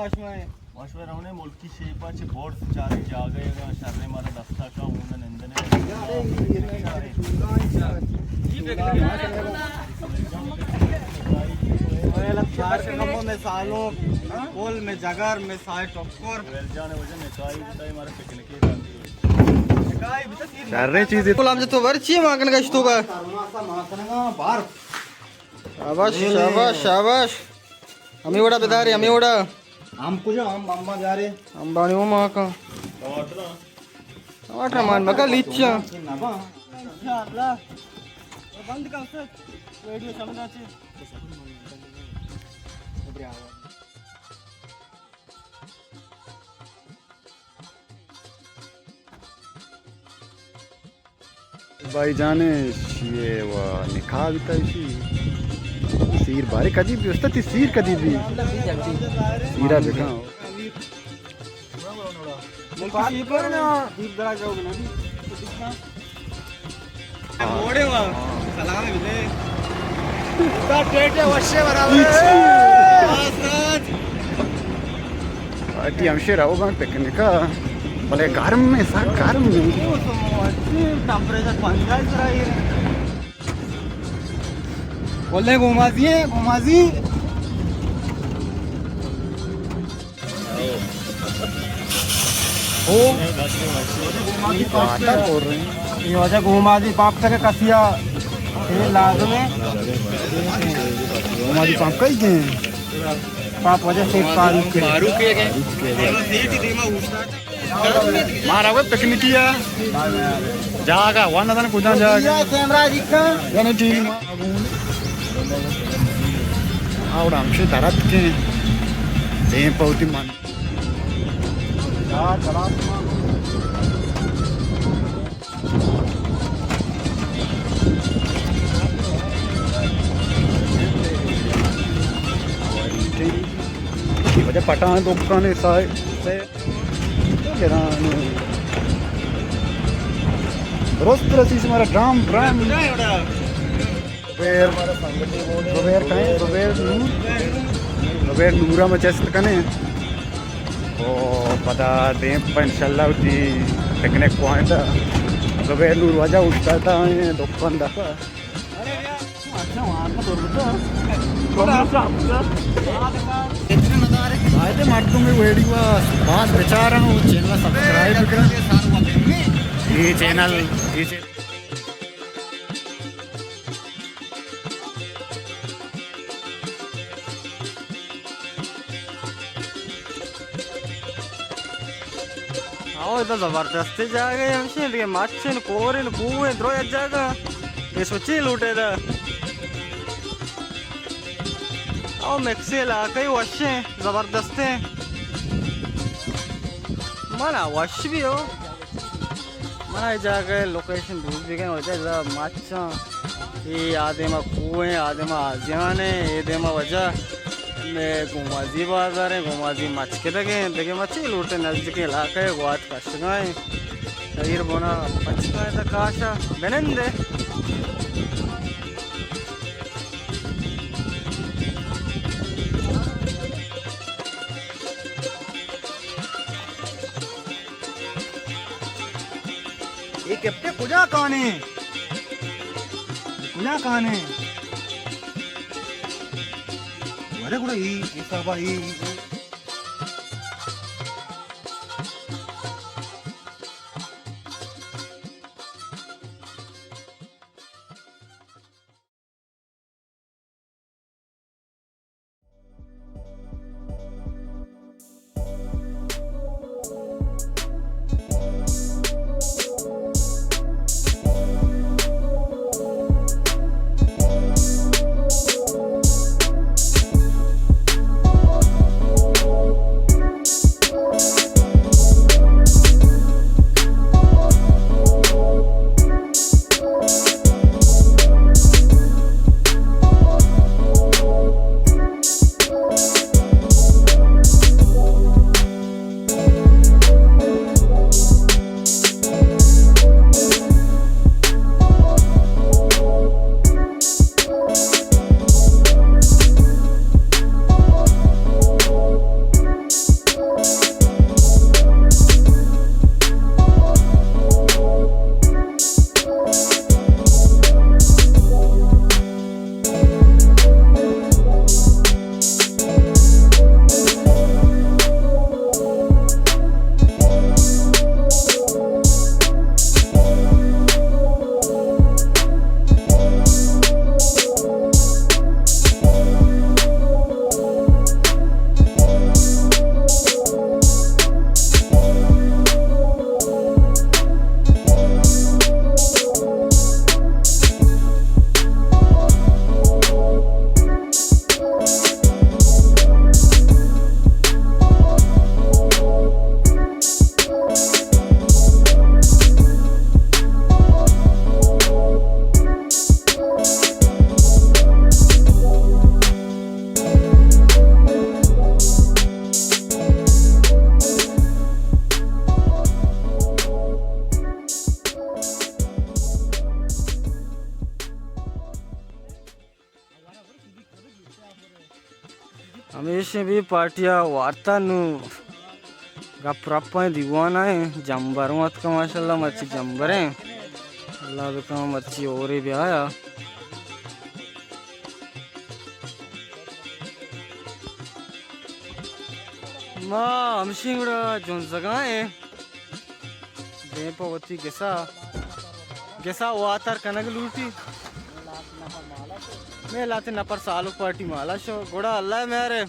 वाशमें रहने मुल्क की शेपाचे बोर्ड चारे जागेगा शर्रे मारा दस्ता का ऊन नंदने में सालों पोल में जगर में साय टक्कर जाने वजह निकाई बताई मारा पिकनिक शर्रे चीज तो आमच्या तो वरची मागण कशी तो का शाबाश शाबाश शाबाश आम्ही एवढा बेदारी आम्ही एवढा हम कुछ हम अम्मा जा रहे अंबानी वो माँ का टमाटर मान बका लीचा बंद कर से वीडियो समझना चाहिए भाई जाने ये वा निकाह भी था इसी सीर बारे कदी भी उसता थी सीर कदी भी सीरा देखा मुल्की पर ना दीप दरा जाओगे ना मोड़े वहाँ सलाम है बिले का टेट है वश्य बराबर पार्टी हमशे रहो बांग पिकनिक का भले गर्म में सा गर्म में टेम्परेचर 45 रही है बोले घुमाजी हो वाटर बोल रहे हैं ये वजह घुमाजी पाप तक कसिया ये लाजमे हमारी पाप कई के पाप वजह से पारू के मारा वो पिकनिकिया जागा वन दन कुदा जागा कैमरा दिखा यानी टीम आवड़ा हमसे धरत के दे पौती मान चला वजह पटान दुकान साय से रोज प्रति हमारा ड्राम ड्राम रुबेर नूरा में चेस्ट कने ओ पता दे इंशाल्लाह दी पिकनिक पॉइंट रुबेर नूर वजह उठता था दुकान दफा అయితే ಮಾಡ್ಕೊಂಡು వీడియో బాగా ప్రచారం ఛానల్ సబ్స్క్రైబ్ ఈ ఛానల్ आओ इधर जबरदस्त जाएगा हमसे लिए मच्छन कोरिन बुए द्रो जाएगा ये सोची लूटे दा आओ मैक्सेल कई वशे जबरदस्त है मना वश भी हो मना जाके लोकेशन दूर भी गए होते हैं माचा ये आधे में कुएं आधे में आजियाने आधे में वजह में घुमाजी बाजार है घुमाजी मच के देखे मच्छी लूटे नजदीक इलाके गुआत कश गए शरीर बोना मच गए तो काशा बेनंदे ये कैप्टे कुजा कौन है अरे कुड़ा ये सब ये हमेशा भी पार्टियां वार्ता नु गप दीवाना है जंबर मत का माशाल्लाह मच्छी जंबर है अल्लाह का मच्छी और ही भी आया माँ हमशी गुड़ा जोन जगह है बेपवती गेसा वातर कनक लूटी मैं लाते नपर सालू पार्टी माला शो गोड़ा अल्लाह मेरे